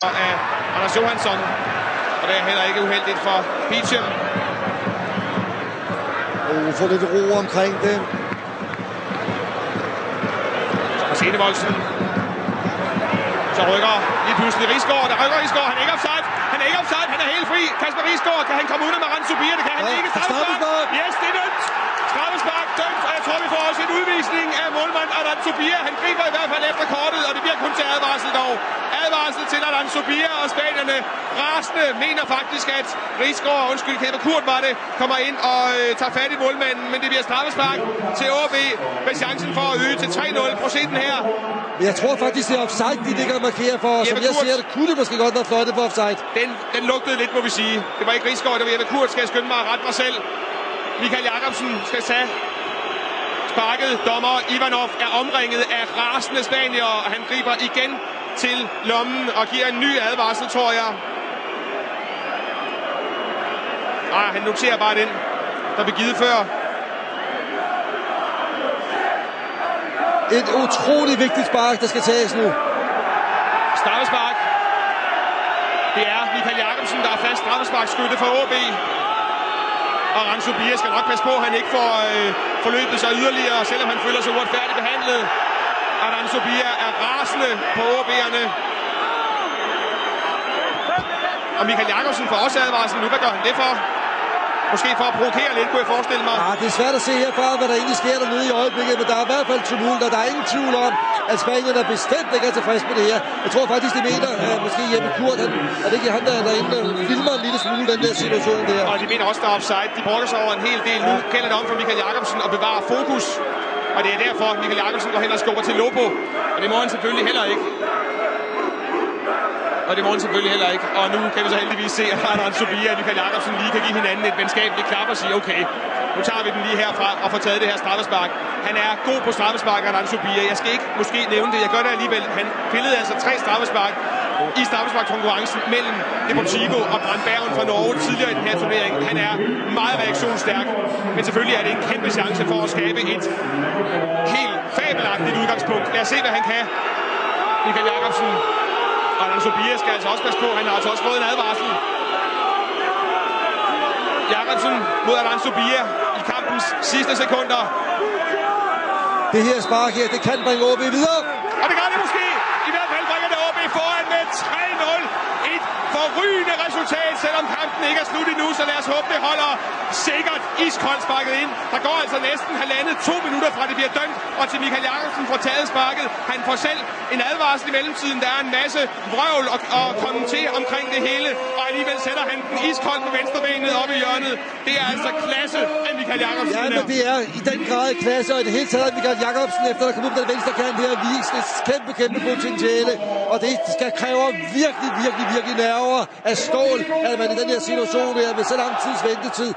Af Anders Johansson, og det er heller ikke uheldigt for Peacham. Får lidt ro omkring det. Thomas Enevoldsen. Så rykker lige pludselig Risgaard. Der rykker Risgaard. Han er ikke offside. Han er ikke offside. Han er helt fri. Kasper Risgaard. Kan han komme ud med Randsubir? Det kan han ikke. Straffespark. Yes, det er dømt. Straffespark dømt. Og jeg tror, vi får også en udvisning af målmand Randsubir. Han griber i hvert fald efter kortet, og det bliver kun til advarsel dog. Advarsel til Randsubir, og spanierne rasende mener faktisk, at Risgaard, Kæmper Kurt var det, kommer ind og tager fat i målmanden, men det bliver straffespark til AaB med chancen for at øge til 3-0. Procenten her. Jeg tror faktisk, det er offside, de ligger og markerer for. Som jeg siger, det kunne det måske godt være fløjtet for offside. Den lugtede lidt, må vi sige. Det var ikke Risgaard, det var Jeppe Kurt. Skal jeg skynde mig at rette mig selv. Michael Jacobsen skal tage sparket. Dommer Ivanov er omringet af rasende spanier, og han griber igen til lommen og giver en ny advarsel, tror jeg. Han noterer bare den, der blev givet før. Et utroligt vigtigt spark, der skal tages nu. Straffespark. Det er Michael Jacobsen, der er fast straffesparkskytte for AaB. Og Randsubir skal nok passe på, at han ikke får forløbet sig yderligere, selvom han føler sig uretfærdigt behandlet. Og Randsubir er rasende på AaB'erne. Og Michael Jacobsen får også advarsel nu. Hvad gør han det for? Måske for at provokere lidt, kunne jeg forestille mig. Det er svært at se herfra, hvad der egentlig sker dernede i øjeblikket, men der er i hvert fald tumult, og der er ingen tvivl om, at Spanien er bestemt ikke er tilfreds med det her. Jeg tror faktisk, de mener, måske Jeppe Kurt, er det ikke han, der er derinde og filmer en lille smule den der situation der. Og de mener også, der er offside. De brokker sig over en hel del. Nu gælder det om for Michael Jacobsen at bevare fokus. Og det er derfor, at Michael Jacobsen går hen og skubber til Lobo. Og det må han selvfølgelig heller ikke. Og det må han selvfølgelig heller ikke. Og nu kan vi så heldigvis se, at Randsubir og Michael Jacobsen lige kan give hinanden et venskabeligt klap og sige, okay, nu tager vi den lige herfra og får taget det her straffespark. Han er god på straffespark, Randsubir. Jeg skal ikke måske nævne det, jeg gør det alligevel. Han pillede altså 3 straffespark i straffesparkkonkurrencen mellem Deportivo og Brandbergen fra Norge tidligere i den her turnering. Han er meget reaktionsstærk, men selvfølgelig er det en kæmpe chance for at skabe et helt fabelagtigt udgangspunkt. Lad os se, hvad han kan. Michael Jacobsen. Og Randsubir skal altså også passe på. Han har altså også fået en advarsel. Jacobsen mod Randsubir i kampens sidste sekunder. Det her spark her, det kan bringe AaB videre. Og det gør det måske. I hvert fald bringer det AaB foran med 3-0. Et forrygende resultat, selvom kampen ikke er slut endnu, så lad os håbe, det holder sikkert iskoldt sparket ind. Der går altså næsten 1,5-2 minutter fra det bliver dømt, og til Michael Jacobsen får taget sparket. Han får selv en advarsel i mellemtiden. Der er en masse vrøvl og kommentere omkring det hele, og alligevel sætter han den iskoldt på venstrebenet op i hjørnet. Det er altså klasse af Michael Jacobsen. Ja, men det er i den grad klasse, og i det hele taget Michael Jacobsen, efter der kom ud på den venstre kant her, viste et kæmpe potentiale, og det skal kræve virkelig nerver af stål, at man i den her situation her med så lang tids ventetid